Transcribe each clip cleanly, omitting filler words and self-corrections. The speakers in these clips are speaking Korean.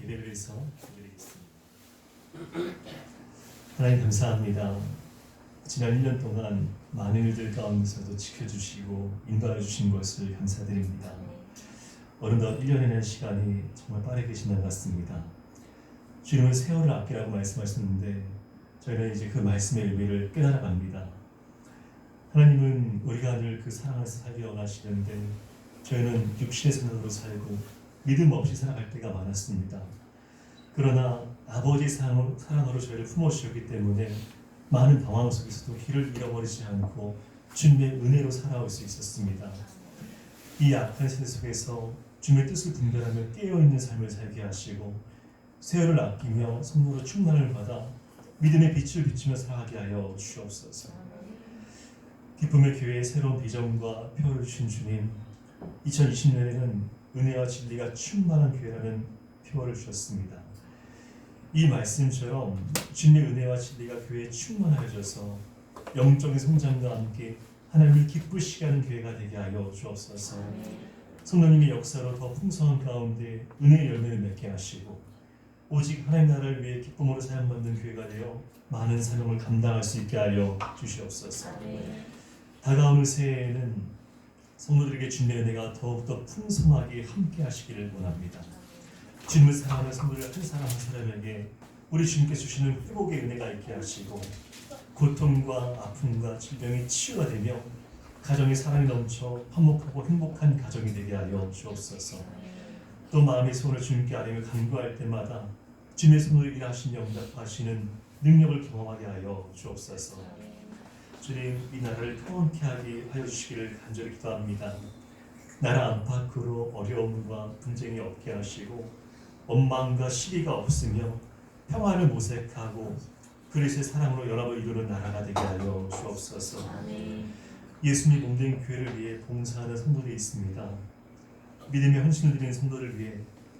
예배를 위해서 드리겠습니다. 하나님 감사합니다. 지난 1년 동안 많은 일들 가운데서도 지켜주시고 인도해 주신 것을 감사드립니다. 어느덧 1년이라는 시간이 정말 빠르게 지나갔습니다. 주님은 세월을 아끼라고 말씀하셨는데 저희는 이제 그 말씀의 의미를 깨달아갑니다. 하나님은 우리가 늘 그 사랑에서 살기 원하시는데 저희는 육신의 생각으로 살고 믿음 없이 살아갈 때가 많았습니다. 그러나 아버지의 사랑으로 저희를 품어주셨기 때문에 많은 방황 속에서도 길을 잃어버리지 않고 주님의 은혜로 살아올 수 있었습니다. 이 악한 세대 속에서 주님의 뜻을 분별하며 깨어있는 삶을 살게 하시고 세월을 아끼며 성도로 충만을 받아 믿음의 빛을 비추며 살아가게 하여 주옵소서. 기쁨의 교회의 새로운 비전과 표를 주신 주님, 2020년에는 은혜와 진리가 충만한 교회라는 표를 주셨습니다. 이 말씀처럼 주님의 은혜와 진리가 교회에 충만하여져서 영적인 성장과 함께 하나님을 기쁘시게 하는 교회가 되게 하여 주옵소서. 성령님의 역사로 더 풍성한 가운데 은혜의 열매를 맺게 하시고 오직 하나님 나라를 위해 기쁨으로 사용받는 교회가 되어 많은 사명을 감당할 수 있게 하여 주시옵소서. 다가오는 새해에는 성도들에게 주님의 은혜가 더욱더 풍성하게 함께 하시기를 원합니다. 주님을 사랑하는 성도들 한 사람 한 사람에게 우리 주님께서 주시는 회복의 은혜가 있게 하시고 고통과 아픔과 질병이 치유가 되며 가정의 사랑이 넘쳐 화목하고 행복한 가정이 되게 하여 주옵소서. 또 마음의 소원을 주님께 아뢰며 간구할 때마다 주님의 손으로 일하시며 응답하시는 능력을 경험하게 하여 주옵소서. 주님, 이 나라를 평안케 하게 하여 주시기를 간절히 기도합니다. 나라 안팎으로 어려움과 분쟁이 없게 하시고 원망과 시비가 없으며 평화를 모색하고 그리스도의 사랑으로 연합을 이루는 나라가 되게 하여 주옵소서. 예수님이 몸된 교회를 위해 봉사하는 성도들이 있습니다. 믿음의 헌신을 드리는 성도를 위해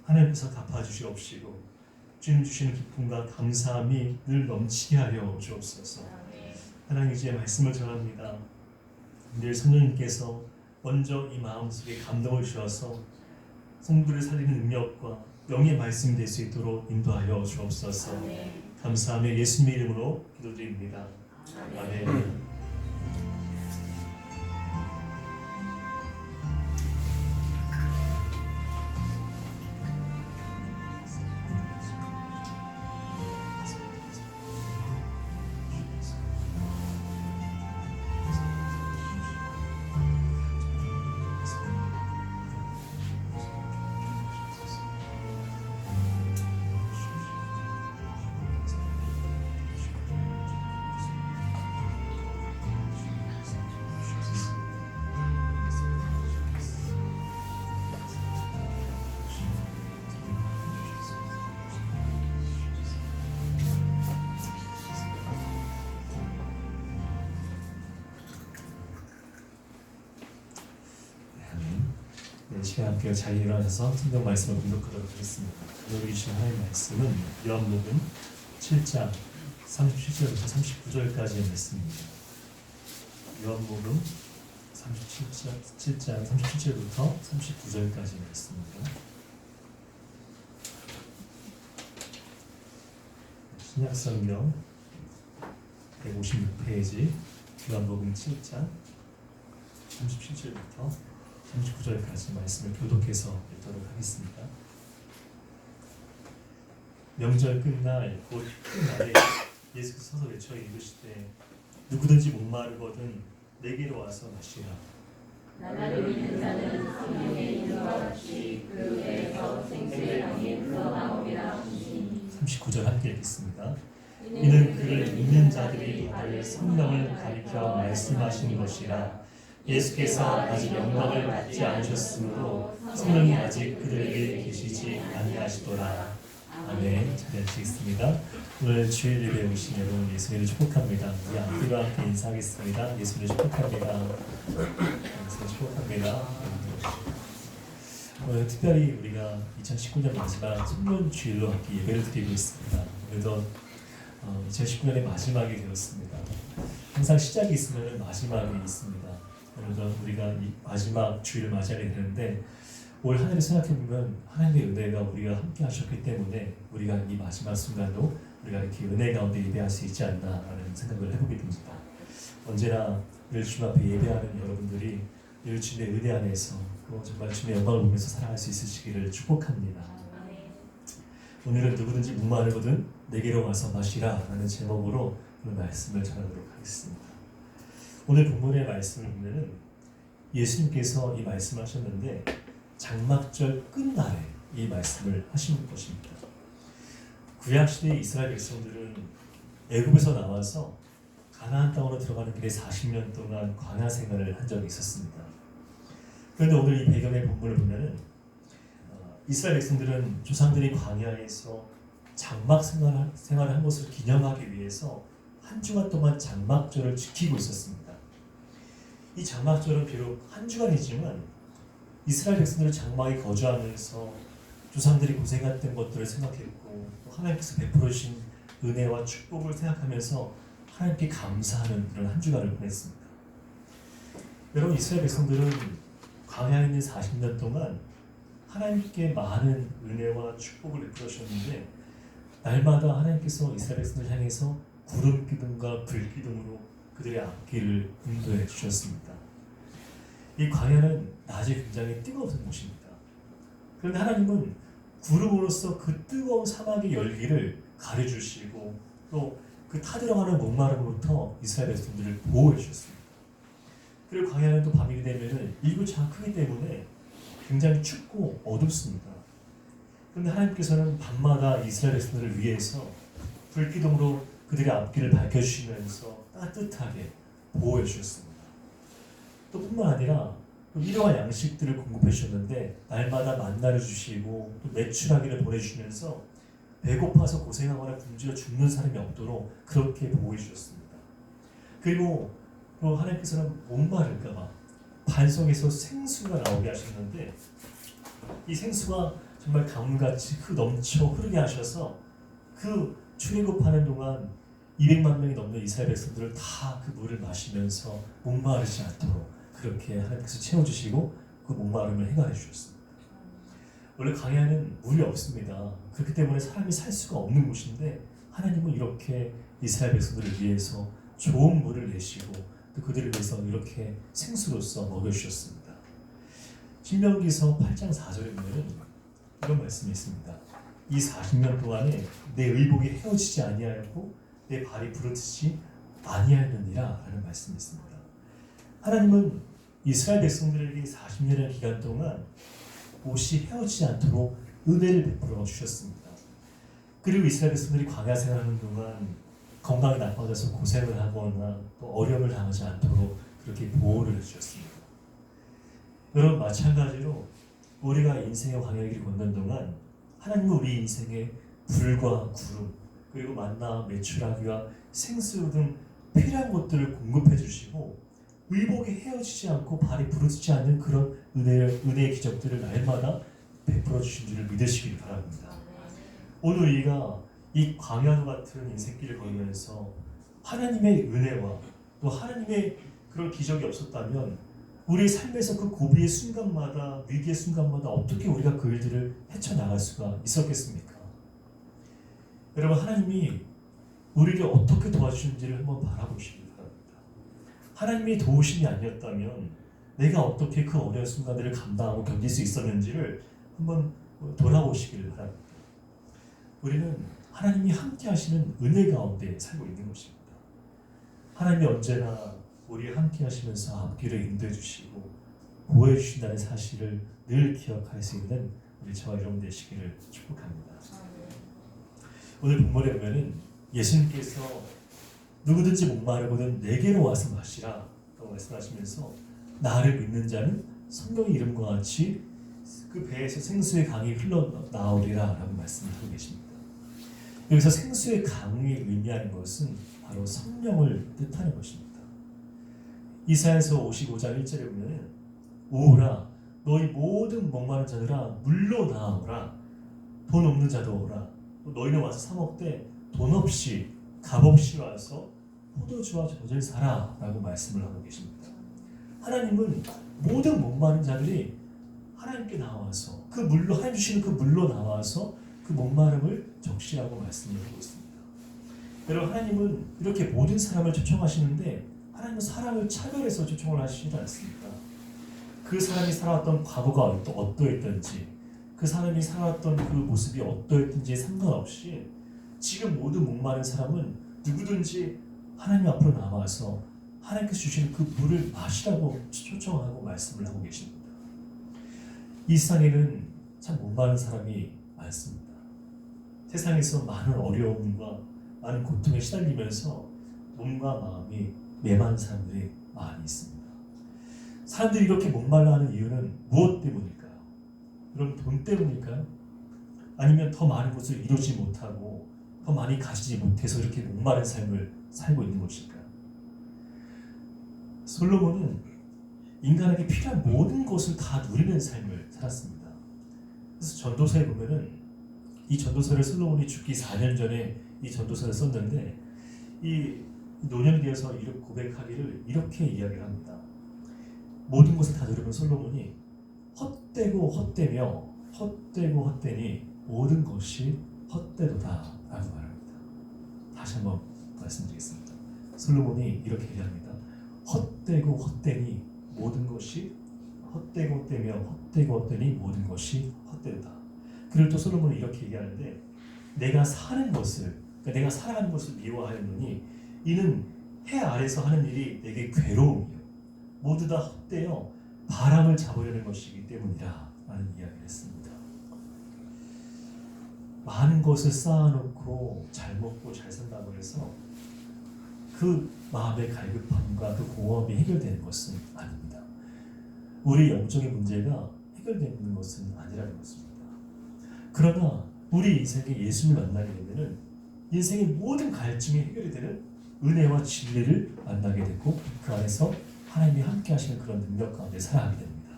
하나님께서 갚아주시옵시고 주님 주시는 기쁨과 감사함이 늘 넘치게 하여 주옵소서. 하나님 이제 말씀을 전합니다. 늘 성령님께서 먼저 이 마음속에 감동을 주셔서 성도를 살리는 능력과 영의 말씀이 될 수 있도록 인도하여 주옵소서. 감사하며 예수님의 이름으로 기도드립니다. 아멘. 시간 함께 잘 일어나서 성경 말씀을 공독하도록 하겠습니다. 오늘 주신 하나님의 말씀은 요한복음 7장 37절부터 39절까지의 말씀입니다. 요한복음 7장 37절부터 39절까지의 말씀입니다. 신약성경 156페이지 요한복음 7장 37절부터 39절까지 말씀을 교독해서 읽도록 하겠습니다. 명절 끝날 곧 끝날에 예수께서 서서 외쳐 이르시되 누구든지 목마르거든 내게로 와서 마시라. 나를 믿는 자는 성령의 인과 같이 그 배에서 생수의 강이 흘러나오리라 하시니. 39절 함께 읽겠습니다. 이는 그를 믿는 자들이 받을 성령을 가리켜 말씀하신 것이라. 예수께서 아직 영광을 받지 않으셨으므로 성령이 아직 그들에게 계시지 아니하시더라. 아멘. 잘 읽겠습니다. 오늘 주일 예배에 오신 여러분 예수님을 축복합니다. 우리 앞뒤로 함께 인사하겠습니다. 예수님을 축복합니다. 예수님을 축복합니다. 오늘 특별히 우리가 2019년 마지막 청년 주일로 함께 예배를 드리고 있습니다. 오늘도 2019년의 마지막이 되었습니다. 항상 시작이 있으면 마지막이 있습니다. 오늘도 우리가 이 마지막 주일을 맞이하게 되는데 올 한 해를 생각해보면 하나님의 은혜가 우리가 함께 하셨기 때문에 우리가 이 마지막 순간도 우리가 이렇게 은혜 가운데 예배할 수 있지 않나라는 생각을 해보게 됩니다. 언제나 늘 주님 앞에 예배하는 여러분들이 늘 주님의 은혜 안에서 또 정말 주님의 영광을 보면서 살아갈 수 있으시기를 축복합니다. 오늘은 누구든지 목마르거든 내게로 와서 마시라 라는 제목으로 오늘 말씀을 전하도록 하겠습니다. 오늘 본문의 말씀을 보면은 예수님께서 이 말씀하셨는데 장막절 끝날에 이 말씀을 하신 것입니다. 구약시대의 이스라엘 백성들은 애굽에서 나와서 가나안 땅으로 들어가는 길에 40년 동안 광야 생활을 한 적이 있었습니다. 그런데 오늘 이 배경의 본문을 보면은 이스라엘 백성들은 조상들이 광야에서 장막 생활을 한 것을 기념하기 위해서 한 주간 동안 장막절을 지키고 있었습니다. 이 장막절은 비록 한 주간이지만 이스라엘 백성들은 장막에 거주하면서 조상들이 고생했던 것들을 생각했고 하나님께서 베풀어 주신 은혜와 축복을 생각하면서 하나님께 감사하는 그런 한 주간을 보냈습니다. 여러분, 이스라엘 백성들은 광야에 있는 40년 동안 하나님께 많은 은혜와 축복을 베풀어 주셨는데 날마다 하나님께서 이스라엘 백성들을 향해서 구름 기둥과 불 기둥으로 그들의 앞길을 인도해 주셨습니다. 이 광야는 낮에 굉장히 뜨거운 곳입니다. 그런데 하나님은 구름으로써 그 뜨거운 사막의 열기를 가려주시고 또 그 타들어가는 목마름으로부터 이스라엘 백성들을 보호해 주셨습니다. 그리고 광야는 또 밤이 되면은 일교차가 크기 때문에 굉장히 춥고 어둡습니다. 그런데 하나님께서는 밤마다 이스라엘 백성들을 위해서 불기둥으로 그들의 앞길을 밝혀주시면서 따뜻하게 보호해 주셨습니다. 또 뿐만 아니라 또 일용할 양식들을 공급해 주셨는데 날마다 만나를 주시고 또 메추라기를 보내주시면서 배고파서 고생하거나 굶주려 죽는 사람이 없도록 그렇게 보호해 주셨습니다. 그리고 또 하나님께서는 목마를까봐 반석에서 생수가 나오게 하셨는데 이 생수가 정말 강물같이 넘쳐 흐르게 하셔서 그 출애굽하는 동안 200만 명이 넘는 이스라엘 백성들을 다 그 물을 마시면서 목마르지 않도록 그렇게 하나님께서 채워주시고 그 목마름을 해결해 주셨습니다. 원래 광야는 물이 없습니다. 그렇기 때문에 사람이 살 수가 없는 곳인데 하나님은 이렇게 이스라엘 백성들을 위해서 좋은 물을 내시고 또 그들을 위해서 이렇게 생수로서 먹여주셨습니다. 신명기서 8장 4절에 보면 이런 말씀이 있습니다. 이 40년 동안에 내 의복이 헤어지지 아니하였고 내 발이 부르트지 아니하였느니라 라는 말씀이 있습니다. 하나님은 이스라엘 백성들에게 40년의 기간 동안 옷이 헤어지지 않도록 은혜를 베풀어 주셨습니다. 그리고 이스라엘 백성들이 광야 생활하는 동안 건강이 나빠져서 고생을 하거나 또 어려움을 당하지 않도록 그렇게 보호를 해주셨습니다. 여러분, 마찬가지로 우리가 인생의 광야의 길을 걷는 동안 하나님은 우리 인생에 불과 구름 그리고 만나 메추라기와 생수 등 필요한 것들을 공급해 주시고 의복이 헤어지지 않고 발이 부러지지 않는 그런 은혜의 기적들을 날마다 베풀어 주신 줄을 믿으시길 바랍니다. 오늘 우리가 이 광야와 같은 인생길을 걸으면서 하나님의 은혜와 또 하나님의 그런 기적이 없었다면 우리의 삶에서 그 고비의 순간마다 위기의 순간마다 어떻게 우리가 그 일들을 헤쳐나갈 수가 있었겠습니까? 여러분, 하나님이 우리를 어떻게 도와주시는지를 한번 바라보시기 바랍니다. 하나님의 도우심이 아니었다면 내가 어떻게 그 어려운 순간들을 감당하고 견딜 수 있었는지를 한번 돌아보시기를 바랍니다. 우리는 하나님이 함께 하시는 은혜 가운데 살고 있는 것입니다. 하나님이 언제나 우리와 함께 하시면서 앞길을 인도해 주시고 보호해 주신다는 사실을 늘 기억할 수 있는 우리 저와 여러분 되시기를 축복합니다. 오늘 본문에 보면은 예수님께서 누구든지 목마르거든 내게로 와서 마시라 라고 말씀하시면서 나를 믿는 자는 성경의 이름과 같이 그 배에서 생수의 강이 흘러나오리라 라고 말씀을 하고 계십니다. 여기서 생수의 강이 의미하는 것은 바로 성령을 뜻하는 것입니다. 이사야서 55장 1절에 보면 오라 너희 모든 목마른 자들아 물로 나오라 돈 없는 자도 오라 너희는 와서 사 먹되 돈 없이 값 없이 와서 포도주와 젖을 사라 라고 말씀을 하고 계십니다. 하나님은 모든 목마른 자들이 하나님께 나와서 그 물로 하나님 주시는 그 물로 나와서 그 목마름을 적시라고 말씀을 하고 있습니다. 여러분 하나님은 이렇게 모든 사람을 초청하시는데 하나님은 사람을 차별해서 초청을 하시지 않습니다. 그 사람이 살아왔던 과거가 어떠했던지 그 사람이 살아왔던 그 모습이 어떠했든지에 상관없이 지금 모든 목마른 사람은 누구든지 하나님 앞으로 나와서 하나님께서 주시는 그 물을 마시라고 초청하고 말씀을 하고 계십니다. 이 세상에는 참 목마른 사람이 많습니다. 세상에서 많은 어려움과 많은 고통에 시달리면서 몸과 마음이 메마른 사람들이 많이 있습니다. 사람들이 이렇게 목말라 하는 이유는 무엇 때문일까요? 여러분 돈 때문일까요? 아니면 더 많은 것을 이루지 못하고 더 많이 가지지 못해서 이렇게 목마른 삶을 살고 있는 것일까요? 솔로몬은 인간에게 필요한 모든 것을 다 누리는 삶을 살았습니다. 그래서 전도서에 보면은 이 전도서를 솔로몬이 죽기 4년 전에 이 전도서를 썼는데 이 노년에 대해서 이렇게 고백하기를 이렇게 이야기를 합니다. 모든 것을 다 누리는 솔로몬이 헛되고 헛되며 헛되고 헛되니 모든 것이 헛되도다 라고 말합니다. 다시 한번 말씀드리겠습니다. 솔로몬이 이렇게 얘기합니다. 헛되고 헛되니 모든 것이 헛되고 헛되며 헛되고 헛되니 모든 것이 헛되도다. 그리고 또 솔로몬은 이렇게 얘기하는데 내가 사는 것을 그러니까 내가 살아가는 것을 미워하였노니 이는 해 아래서 하는 일이 내게 괴로움이요 모두 다 헛되어 바람을 잡으려는 것이기 때문이라 라는 이야기를 했습니다. 많은 것을 쌓아놓고 잘 먹고 잘 산다고 해서 그 마음의 갈급함과 그 공허함이 해결되는 것은 아닙니다. 우리 영적인 문제가 해결되는 것은 아니라는 것입니다. 그러나 우리 인생에 예수를 만나게 되면 인생의 모든 갈증이 해결이 되는 은혜와 진리를 만나게 되고 그 안에서 하나님이 함께 하시는 그런 능력 가운데 살아가게 됩니다.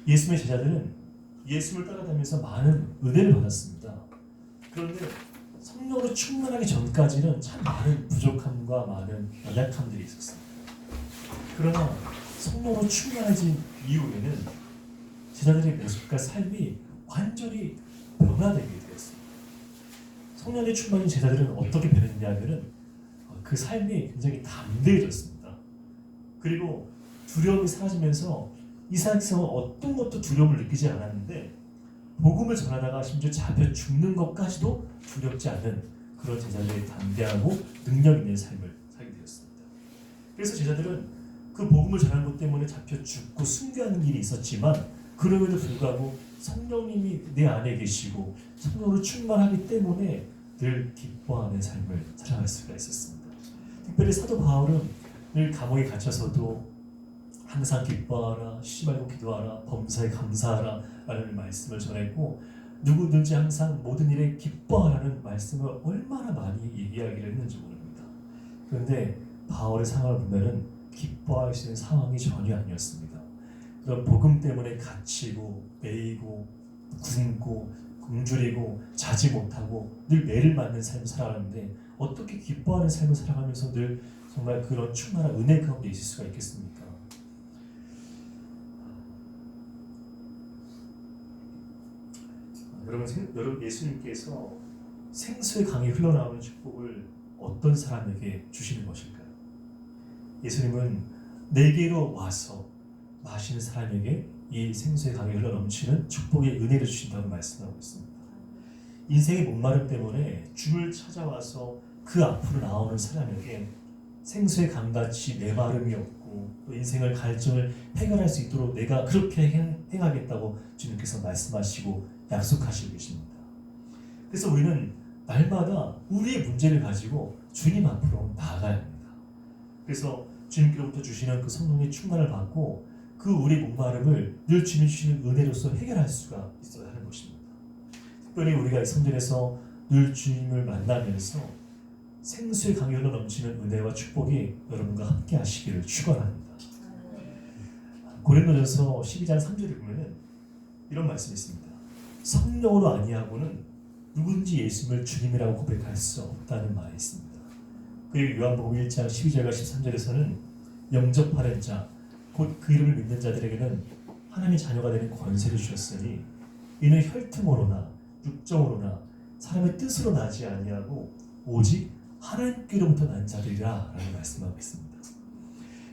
예수님의 제자들은 예수를 따라다니면서 많은 은혜를 받았습니다. 그런데 성령으로 충만하기 전까지는 참 많은 부족함과 많은 연약함들이 있었습니다. 그러나 성령으로 충만해진 이후에는 제자들의 모습과 삶이 완전히 변화되게 되었습니다. 성령의 충만인 제자들은 어떻게 변했냐면은 그 삶이 굉장히 담대해졌습니다. 그리고 두려움이 사라지면서 이 세상에서 어떤 것도 두려움을 느끼지 않았는데 복음을 전하다가 심지어 잡혀 죽는 것까지도 두렵지 않은 그런 제자들의 담대하고 능력 있는 삶을 살게 되었습니다. 그래서 제자들은 그 복음을 전하는 것 때문에 잡혀 죽고 순교하는 일이 있었지만 그럼에도 불구하고 성령님이 내 안에 계시고 성령으로 충만하기 때문에 늘 기뻐하는 삶을 살아갈 수가 있었습니다. 특별히 사도 바울은 늘 감옥에 갇혀서도 항상 기뻐하라, 쉬지 말고 기도하라, 범사에 감사하라 라는 말씀을 전했고 누구든지 항상 모든 일에 기뻐하라는 말씀을 얼마나 많이 얘기하기를 했는지 모릅니다. 그런데 바울의 상황을 보면은 기뻐할 수 있는 상황이 전혀 아니었습니다. 그런 복음 때문에 갇히고 매이고 굶고 굶주리고 자지 못하고 늘 매를 맞는 삶을 살아가는데 어떻게 기뻐하는 삶을 살아가면서 늘 정말 그런 충만한 은혜 가운데 있을 수가 있겠습니까? 여러분 예수님께서 생수의 강이 흘러나오는 축복을 어떤 사람에게 주시는 것일까요? 예수님은 내게로 와서 마시는 사람에게 이 생수의 강이 흘러넘치는 축복의 은혜를 주신다고 말씀하고 있습니다. 인생의 목마름 때문에 주를 찾아와서 그 앞으로 나오는 사람에게 생수의 강같이 메마름이 없고 또 인생을 갈증을 해결할 수 있도록 내가 그렇게 행하겠다고 주님께서 말씀하시고 약속하시고 계십니다. 그래서 우리는 날마다 우리의 문제를 가지고 주님 앞으로 나아가야 합니다. 그래서 주님께로부터 주시는 그 성령의 충만을 받고 그 우리 목마름을 늘 주님 주시는 은혜로서 해결할 수가 있어야 하는 것입니다. 특별히 우리가 이 성전에서 늘 주님을 만나면서 생수의 강이 흘러 넘치는 은혜와 축복이 여러분과 함께 하시기를 축원합니다. 고린도전서 12장 3절에 보면은 이런 말씀이 있습니다. 성령으로 아니하고는 누군지 예수님을 주님이라고 고백할 수 없다는 말이 있습니다. 그리고 요한복음 1장 12절과 13절에서는 영접하는 자, 곧 그 이름을 믿는 자들에게는 하나님의 자녀가 되는 권세를 주셨으니 이는 혈통으로나 육정으로나 사람의 뜻으로 나지 아니하고 오직 하나님께로부터 난 자들이라 라고 말씀하고 있습니다.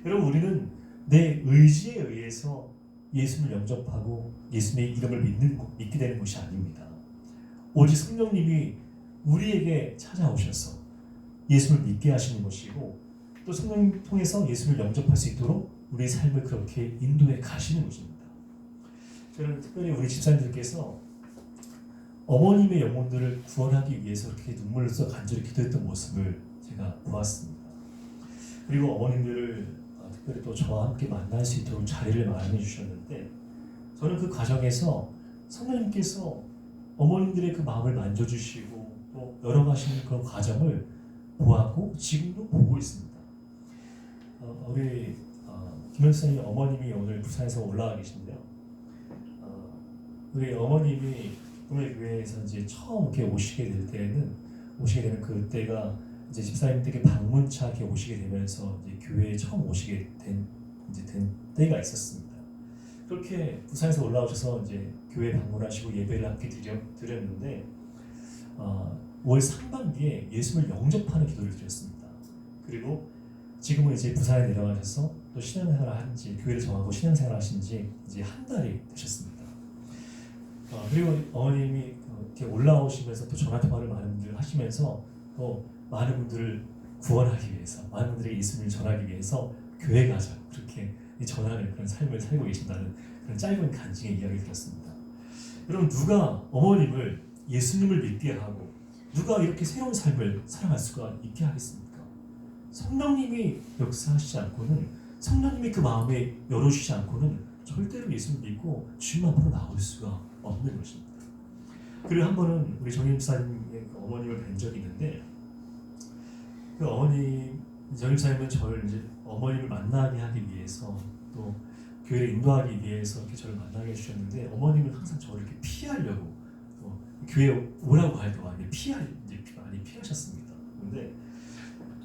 여러분, 우리는 내 의지에 의해서 예수님을 영접하고 예수님의 이름을 믿게 되는 것이 아닙니다. 오직 성령님이 우리에게 찾아오셔서 예수를 믿게 하시는 것이고 또 성령님 통해서 예수를 영접할 수 있도록 우리 삶을 그렇게 인도해 가시는 것입니다. 저는 특별히 우리 집사님들께서 어머님의 영혼들을 구원하기 위해서 그렇게 눈물로써 간절히 기도했던 모습을 제가 보았습니다. 그리고 어머님들을 특별히 또 저와 함께 만날 수 있도록 자리를 마련해 주셨는데 저는 그 과정에서 성령님께서 어머님들의 그 마음을 만져주시고 또 열어가시는 그런 과정을 보았고 지금도 보고 있습니다. 우리 김현수님 어머님이 오늘 부산에서 올라와 계신데요. 우리 어머님이 꿈의교회에서 이제 처음 이렇게 오시게 되는 그때가 이제 집사님 댁에 방문차 이렇게 오시게 되면서 이제 교회에 처음 오시게 된 때가 있었습니다. 그렇게 부산에서 올라오셔서 이제 교회 방문하시고 예배를 함께 드렸는데 5월 상반기에 예수를 영접하는 기도를 드렸습니다. 그리고 지금은 이제 부산에 내려가셔서 또 신앙생활을 하신지 교회를 정하고 신앙생활을 하신지 이제 한 달이 되셨습니다. 그리고 어머님이 이렇게 올라오시면서 또 전화통화를 많은 분들 하시면서 또 많은 분들을 구원하기 위해서 많은 분들에게 예수님을 전하기 위해서 교회 가자 그렇게 전하는 그런 삶을 살고 계신다는 그런 짧은 간증의 이야기를 들었습니다. 여러분, 누가 어머님을 예수님을 믿게 하고 누가 이렇게 새로운 삶을 살아갈 수가 있게 하겠습니까? 성령님이 역사하시지 않고는 성령님이 그 마음에 열어주시지 않고는 절대로 예수를 믿고 주님 앞으로 나올 수가 없는 것입니다. 그리고 한 번은 우리 정임 목사님의 어머님을 뵌 적이 있는데 그 어머님 정임 목사님은 저를 이제 어머님을 만나게 하기 위해서 또 교회를 인도하기 위해서 이렇게 저를 만나게 해주셨는데 어머님은 항상 저를 이렇게 피하려고 또 교회에 오라고 할때 많이 많이 피하셨습니다. 그런데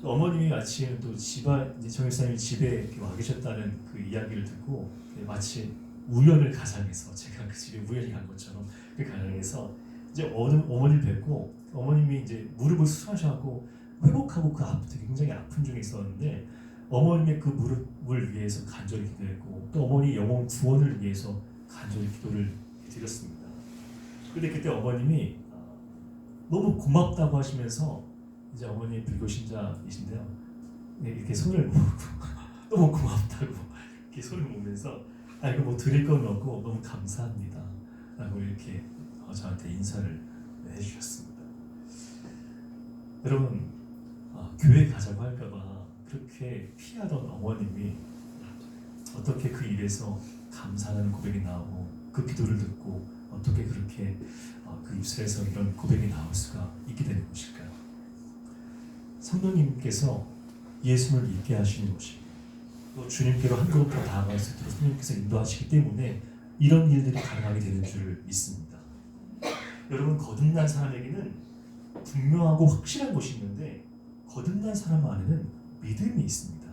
어머님이 마침 또 이제 정임 목사님이 집에 이렇게 와 계셨다는 그 이야기를 듣고 마치 우연을 가장해서 제가 그 집에 우연히 간 것처럼 그 가장해서 이제 어머니를 뵙고 어머님이 이제 무릎을 수술하셔갖고 회복하고 그 앞부터 굉장히 아픈 중에 있었는데 어머님의 그 무릎을 위해서 간절히 기도했고 또 어머니 영혼 구원을 위해서 간절히 기도를 드렸습니다. 그런데 그때 어머님이 너무 고맙다고 하시면서 이제 어머니 불교 신자이신데요. 이렇게 손을 모으고 너무 고맙다고 이렇게 손을 모으면서 이거 뭐 드릴 건 없고 너무 감사합니다 라고 이렇게 저한테 인사를 해주셨습니다. 여러분, 교회 가자고 할까봐 그렇게 피하던 어머님이 어떻게 그 입에서 감사하는 고백이 나오고 그 기도를 듣고 어떻게 그렇게 그 입술에서 이런 고백이 나올 수가 있게 되는 것일까요? 성령님께서 예수를 믿게 하시는 것이고 또 주님께로 한 걸음 더 나아갈 수 있도록 성령님께서 인도하시기 때문에 이런 일들이 가능하게 되는 줄 믿습니다. 여러분, 거듭난 사람에게는 분명하고 확실한 것이 있는데 거듭난 사람 안에는 믿음이 있습니다.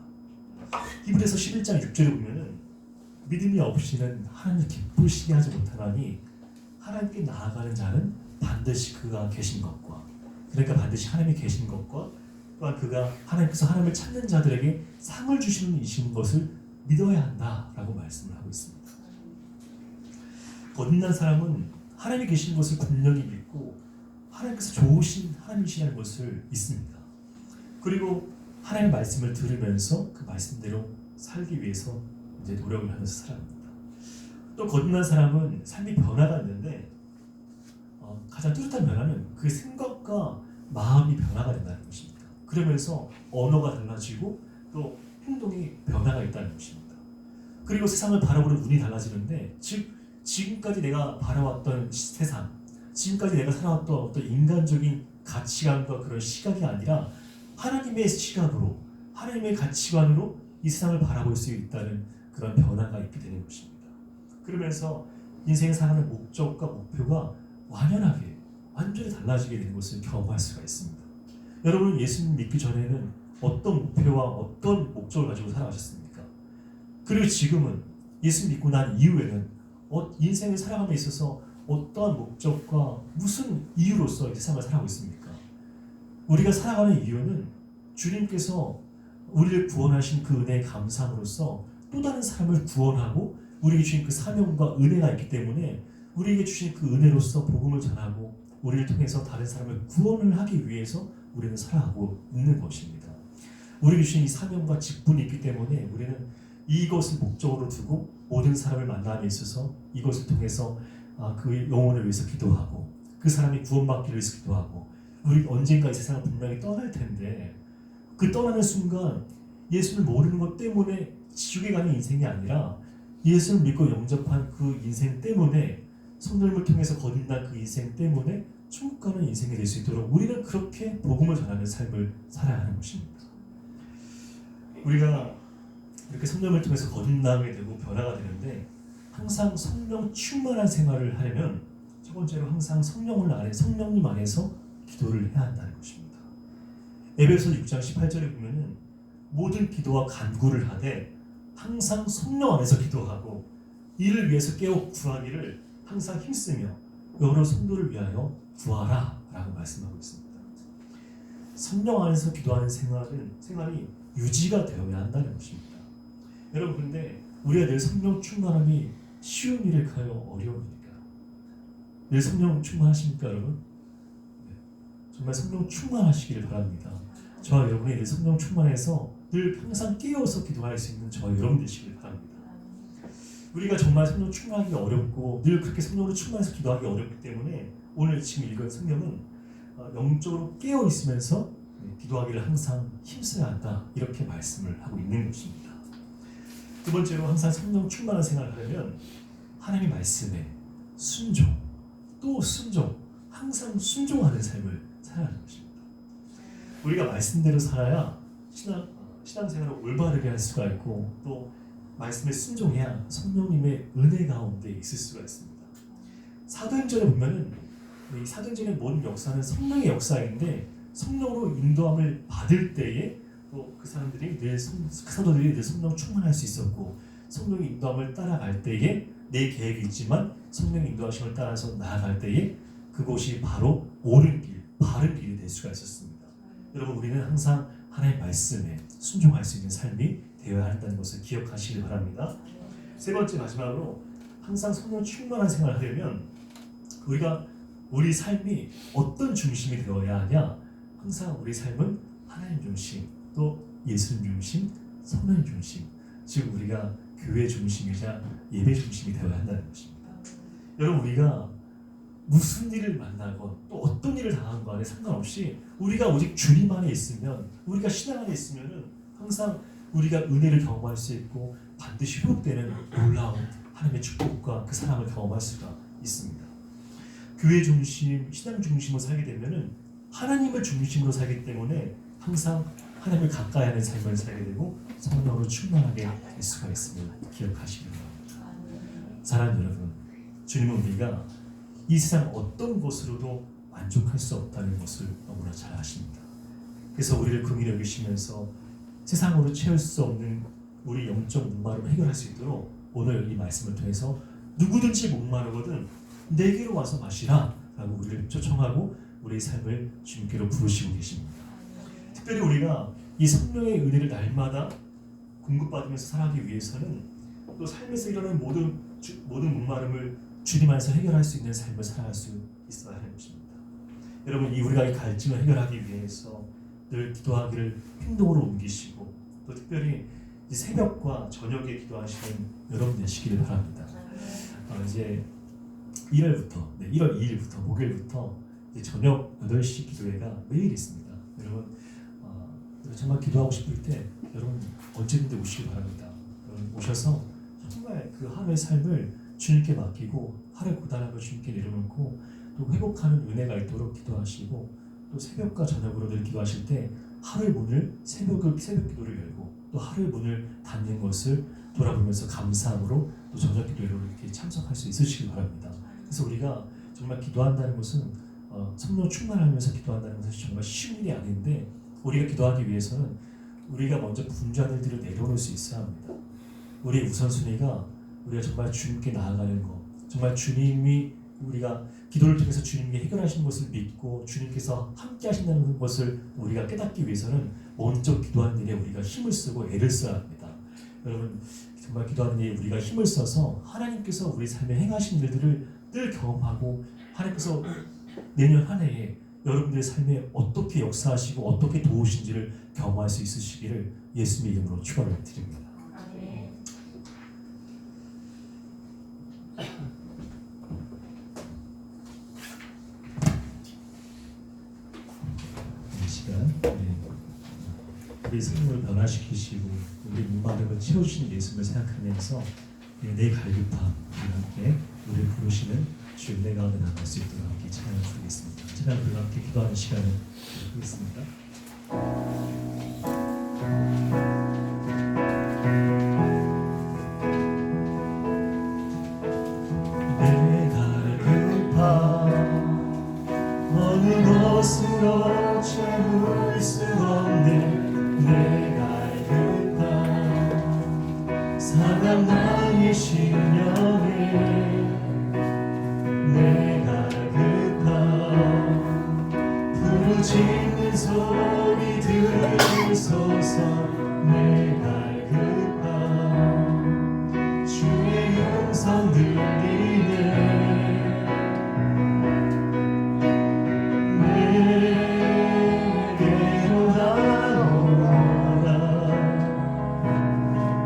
히브리서 11장 6절에 보면은 믿음이 없이는 하나님을 기쁘시게 하지 못하나니 하나님께 나아가는 자는 반드시 그가 계신 것과 그러니까 반드시 하나님이 계신 것과 또한 그가 하나님께서 하나님을 찾는 자들에게 상을 주시는 이신 것을 믿어야 한다라고 말씀을 하고 있습니다. 거듭난 사람은 하나님이 계신 것을 분명히 믿고 하나님께서 좋으신 하나님이시라는 것을 믿습니다. 그리고 하나님의 말씀을 들으면서 그 말씀대로 살기 위해서 이제 노력을 하면서 살아갑니다. 또 거듭난 사람은 삶이 변화가 있는데 가장 뚜렷한 변화는 그 생각과 마음이 변화가 된다는 것입니다. 그러면서 언어가 달라지고 또 행동이 변화가 있다는 것입니다. 그리고 세상을 바라보는 눈이 달라지는데 즉 지금까지 내가 바라왔던 세상, 지금까지 내가 살아왔던 어떤 인간적인 가치관과 그런 시각이 아니라 하나님의 시각으로, 하나님의 가치관으로 이 세상을 바라볼 수 있다는 그런 변화가 있게 되는 것입니다. 그러면서 인생을 살아가는 목적과 목표가 완전히 달라지게 되는 것을 경험할 수가 있습니다. 여러분, 예수님 믿기 전에는 어떤 목표와 어떤 목적을 가지고 살아가셨습니까? 그리고 지금은 예수 믿고 난 이후에는 인생을 살아감에 있어서 어떠한 목적과 무슨 이유로서 이 세상을 살아가고 있습니까? 우리가 살아가는 이유는 주님께서 우리를 구원하신 그 은혜의 감사함으로써 또 다른 사람을 구원하고 우리에게 주신 그 사명과 은혜가 있기 때문에 우리에게 주신 그 은혜로서 복음을 전하고 우리를 통해서 다른 사람을 구원을 하기 위해서 우리는 살아가고 있는 것입니다. 우리에게 주신 이 사명과 직분이 있기 때문에 우리는 이것을 목적으로 두고 모든 사람을 만남에 있어서 이것을 통해서 그 영혼을 위해서 기도하고 그 사람이 구원받기를 위해서 기도하고 우리 언젠가 이 세상을 분명히 떠날 텐데 그 떠나는 순간 예수를 모르는 것 때문에 지옥에 가는 인생이 아니라 예수를 믿고 영접한 그 인생 때문에 성령을 통해서 거듭난 그 인생 때문에 천국 가는 인생이 될 수 있도록 우리는 그렇게 복음을 전하는 삶을 살아야 하는 것입니다. 우리가 이렇게 성령을 통해서 거듭나게 되고 변화가 되는데 항상 성령 충만한 생활을 하려면 첫 번째로 항상 성령님 안에서 기도를 해야 한다는 것입니다. 에베소 6장 18절에 보면은 모든 기도와 간구를 하되 항상 성령 안에서 기도하고 이를 위해서 깨어 구하기를 항상 힘쓰며 여러 성도를 위하여 구하라 라고 말씀하고 있습니다. 성령 안에서 기도하는 생활이 유지가 되어야 한다는 것입니다. 여러분 그런데 우리가 늘 성령 충만함이 쉬운 일일까요? 어려운 일일까요? 늘 성령 충만하십니까 여러분? 네. 정말 성령 충만하시기를 바랍니다. 저와 여러분이 늘 성령 충만해서 늘 항상 깨어서 기도할 수 있는 저와 여러분 되시길 바랍니다. 우리가 정말 성령 충만하기 어렵고 늘 그렇게 성령으로 충만해서 기도하기 어렵기 때문에 오늘 지금 읽은 성경은 영적으로 깨어 있으면서 기도하기를 항상 힘써야 한다 이렇게 말씀을 하고 있는 것입니다. 두 번째로 항상 성령 충만한 생활을 하려면 하나님의 말씀에 순종, 또 순종, 항상 순종하는 삶을 살아야 하는 것입니다. 우리가 말씀대로 살아야 신앙생활을 올바르게 할 수가 있고 또 말씀에 순종해야 성령님의 은혜 가운데 있을 수가 있습니다. 사도행전에 보면은 이 사도행전의 모든 역사는 성령의 역사인데 성령으로 인도함을 받을 때에 또 그 사람들이 그 사도들이 늘 성령 충만할 수 있었고 성령의 인도함을 따라갈 때에 내 계획이 있지만 성령의 인도하심을 따라서 나아갈 때에 그곳이 바로 옳은 길, 바른 길이 될 수가 있었습니다. 여러분 우리는 항상 하나님의 말씀에 순종할 수 있는 삶이 되어야 한다는 것을 기억하시길 바랍니다. 세 번째 마지막으로 항상 성령 충만한 생활을 하려면 우리 삶이 어떤 중심이 되어야 하냐? 항상 우리 삶은 하나님 중심, 또 예수님 중심, 성령 중심, 즉 우리가 교회 중심이자 예배 중심이 되어야 한다는 것입니다. 여러분 우리가 무슨 일을 만나건 또 어떤 일을 당한 거에 상관없이 우리가 오직 주님 안에 있으면 우리가 신앙 안에 있으면은 항상 우리가 은혜를 경험할 수 있고 반드시 회복되는 놀라운 하나님의 축복과 그 사랑을 경험할 수가 있습니다. 교회 중심, 신앙 중심으로 살게 되면은 하나님을 중심으로 살기 때문에 항상 하나님을 가까이 하는 삶을 살게 되고 성령으로 충만하게 될 수가 있음을 기억하시기 바랍니다. 사랑하는 여러분, 주님은 우리가 이 세상 어떤 것으로도 만족할 수 없다는 것을 너무나 잘 아십니다. 그래서 우리를 긍휼히 여기시면서 세상으로 채울 수 없는 우리 영적 목마름을 해결할 수 있도록 오늘 이 말씀을 통해서 누구든지 목마르거든 내게로 와서 마시라 라고 우리를 초청하고 우리의 삶을 주님께로 부르시고 계십니다. 특별히 우리가 이 성령의 은혜를 날마다 공급받으면서 살아가기 위해서는 또 삶에서 일어나는 모든 목마름을 주님 안에서 해결할 수 있는 삶을 살아갈 수 있어야 하는 것입니다. 여러분 우리가 이 갈증을 해결하기 위해서 늘 기도하기를 행동으로 옮기시고 또 특별히 이 새벽과 저녁에 기도하시는 여러분 되시기를 바랍니다. 이제 1월 2일부터 목요일부터 이제 저녁 8시 기도회가 매일 있습니다. 여러분 정말 기도하고 싶을 때 여러분 언제든지 오시기 바랍니다. 여러분 오셔서 정말 그 하루의 삶을 주님께 맡기고 하루의 고단함을 주님께 내려놓고 또 회복하는 은혜가 있도록 기도하시고 또 새벽과 저녁으로 늘 기도하실 때 하루의 문을 새벽 기도를 열고 또 하루의 문을 닫는 것을 돌아보면서 감사함으로 또 저녁 기도로 이렇게 참석할 수 있으시길 바랍니다. 그래서 우리가 정말 기도한다는 것은 성령 충만하면서 기도한다는 것은 정말 쉬운 일이 아닌데 우리가 기도하기 위해서는 우리가 먼저 분주한 일들을 내려놓을 수 있어야 합니다. 우리의 우선순위가 우리가 정말 주님께 나아가는 것, 정말 주님이 우리가 기도를 통해서 주님께 해결하신 것을 믿고 주님께서 함께 하신다는 것을 우리가 깨닫기 위해서는 먼저 기도하는 일에 우리가 힘을 쓰고 애를 써야 합니다. 여러분, 정말 기도하는 일에 우리가 힘을 써서 하나님께서 우리 삶에 행하신 일들을 늘 경험하고 하나님께서 내년 한 해에 여러분들의 삶에 어떻게 역사하시고 어떻게 도우신지를 경험할 수 있으시기를 예수님의 이름으로 축원을 드립니다. 아멘. 이 시간 우리 생명을 변화시키시고 우리 목마름을 채우시는 예수님을 생각하면서 내 갈급함 함께 우리를 부르시는 주의 은혜 가운데 나갈 수 있도록 함께 찬양을 드리겠습니다. 찬양을 함께 기도하는 시간을 드리겠습니다. 내 갈급함 어느 것으로 채울 수 없는 내 갈급함 사람 나의 심령에 내 갈급함 부르짖는 소리 들으소서 내 갈급함 주의 음성 들리네 내게로 나오라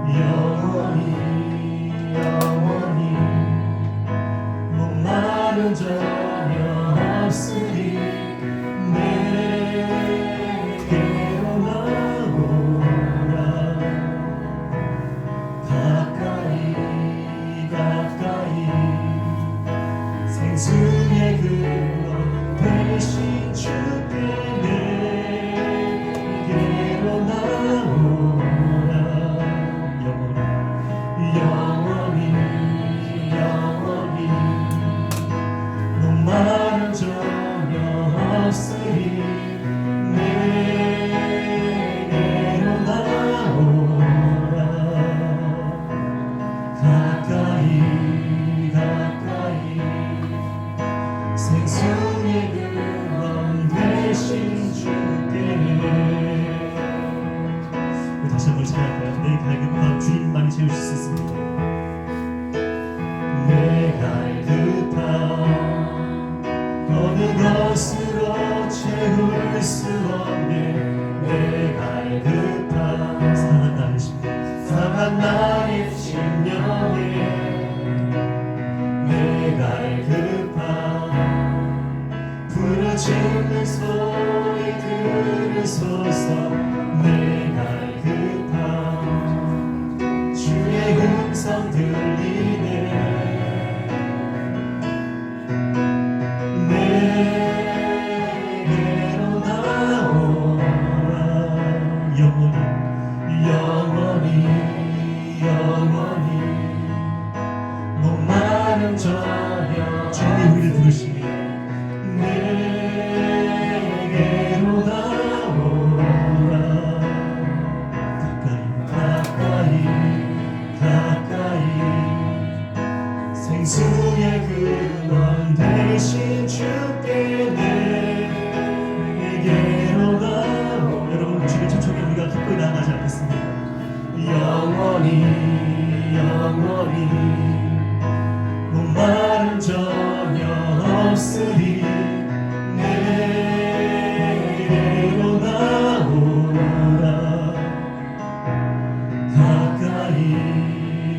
영원히 목마른 전혀 없으니 내게로 나오라 가까이 생수의 근원 되신 주께 내게로 나오라 영원히 목마른 전혀 없으니 내게로 나오라 가까이 생수의 근원 되신 주께 다시 한번 찬양할까요? 내 갈급함 주님만이 채우실 수 있습니다. 내 갈급함 어느 것으로 채울 수 없네 내 갈급함 상한 나의 심령에 내 갈급함 부르짖는 소리 들으소서 내 갈급함 주의 음성 들리네 내게로 나오라 영원히 목마름 전혀 주님 우리를 부르시니 내게로 나오라 가까이 생수의 근원 되신 주께 내게로 나오 여러분 주님 천천히 우리가 기꺼이 나아가지 않겠습니까? 영원히 목마름 전혀 없으리 내게로 나오라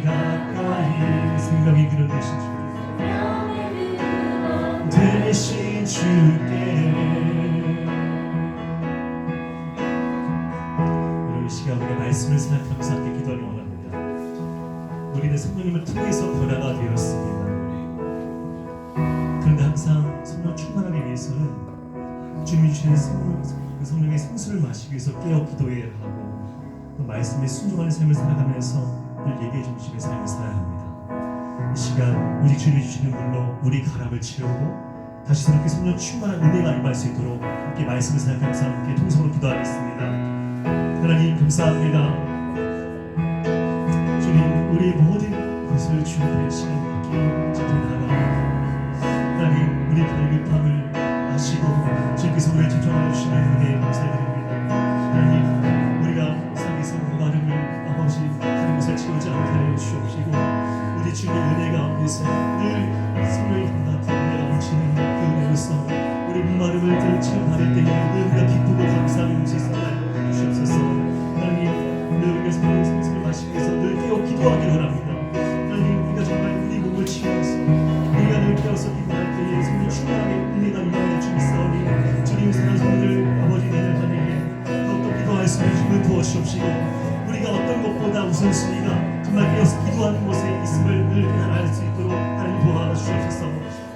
가까이 생명의 근원 되신 주께 오늘 이 시간 우리가 말씀을 생각하면서 함께 기도하기 원합니다. 우리는 성령님을 통해서 변화가 되었습니다. 그런데 항상 성령 충만하기 위해서는 주님이 주시는 성령의 생수를 마시기 위해서 깨어 기도해야 하고 그 말씀에 순종하는 삶을 살아가면서 늘 예배의 중심의 삶을 살아야 합니다. 이 시간 우리 주님이 주시는 물로 우리 가람을 채우고 다시 새롭게 성령 충만한 은혜가 임할 수 있도록 함께 말씀을 생각하면서 함께 통성으로 기도하겠습니다. 하나님 감사합니다. 주님 우리 모든 것을 주님의 시간받기 주께 나아갑니다. 하나님 우리 갈급함을 아시고 주께서 우리를 조정하여 주시는 은혜에 감사드립니다. 하나님 우리가 세상에서 마름을 아버지 다른 곳에 채우지 않게 하여 주옵시고 우리 주님의 은혜 가운데서 늘 서로의 응답 은혜가 넘치는 그 은혜로서 우리 목마름을 늘 체험할 때에 늘 우리가 기쁘고 감사하는 것이 있게 하여 주옵소서. 하나님 늘 우리가 성령의 성수를 마시기 위해서 늘 깨어 기도하기 원합니다. 하나님 우리가 정말 우리 몸을 치유해서 우리가 늘 깨어서 기도할 때에 성령 충만하게 은혜가 임하여 주시사오니 주님 사랑 성령을 아버지 내년 한 해에 더욱더 기도할 수 있는 힘을 부어주옵시고 우리가 어떤 것보다 우선순위가 정말 깨어서 기도하는 곳에 있음을 늘 깨달아 알 수 있도록 하나님 도와주시옵소서.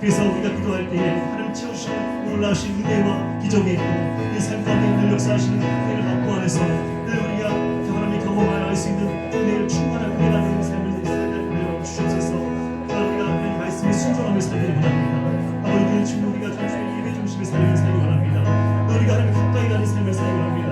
그래서 우리가 기도할 때에 하나님 채우시는 놀라우신 은혜와 기적이 있고 이 삶 가운데 늘 역사하시는 은혜를 받고 안에서 늘 우리가 하나님의 경험하여 알 수 있는 은혜를 충만한 은혜가 되는 삶을 살게 하여 주옵소서. 우리가 하나님 말씀에 순종하며 살기를 원합니다. 아버지 주님 우리가 단순히 예배 중심의 삶을 살기 원합니다. 우리가 하나님 가까이 가는 삶을 살기 원합니다.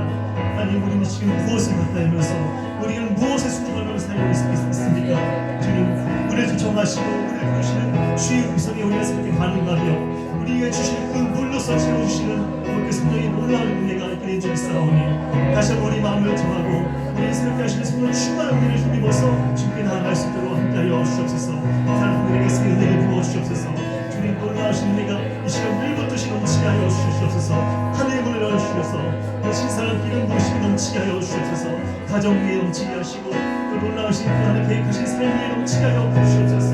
하나님 우리는 지금 무엇을 가까이 하면서 우리는 무엇에 순종하며 살고 있습니까? 주님 우리를 조청하시고 우리를 부르시는 주의 음성에 우리가 새롭게 반응하며 우리에게 주시는 그 물로서 채워주시는 그 성령의 놀라운 은혜가 있게 주시사오니 다시 한번 우리 마음을 정하고 우리 새롭게 하시는 성령 충만한 은혜를 힘입어서 주께 나아갈 수 있도록 함께하여 주시옵소서. 다른 분들에게서 은혜를 부어주시옵소서. 주님 놀라우신 은혜가 이 시간 물붓 듯이 넘치게 하여 주시옵소서. 하늘의 문을 열어주셔서 그 신선한 기름 부으심이 넘치게 하여 주시옵소서. 가정 위에 넘치게 하시고 그 놀라우신 그 하나님 계획하신 삶 위에 넘치게 하여 주시옵소서.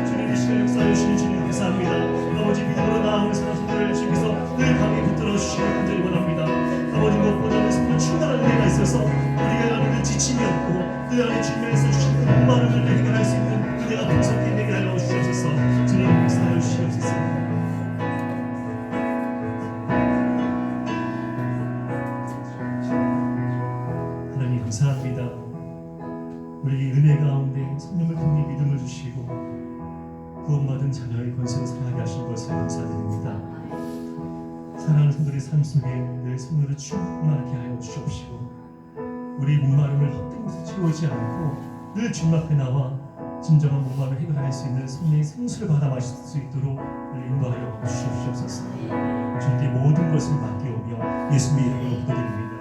주님 이 시간 역사하여 주시는 주님 감사합니다. 아버지 믿음으로 나아오는 사람들을 주께서 늘 강에 붙들어 주시기 간절히 원합니다. 아버지 무엇보다는 성령 충만한 은혜가 있어서 우리가 늘 지침이 없고 늘 안에 주님에서 주신 그 목마름을 해결할 수 있는 은혜가 풍성히 되게 하여 주시옵소서. 주님 역사하여 주시옵소서. 하나님 감사합니다. 우리 은혜 가운데 성령을 통해 믿음을 주시고 구원받은 자녀의 권세로 살아가게 하신 것을 감사드립니다. 사랑하는 성도들의 삶 속에 늘 성령을 충만하게 하여 주시옵시고 우리 목마름을 헛된 곳에 채우지 않고 늘 주님 앞에 나와 진정한 목마름을 해결할 수 있는 성령의 생수를 받아 마실 수 있도록 늘 인도하여 주시옵소서. 주님께 모든 것을 맡기오며 예수님의 이름으로 기도드립니다.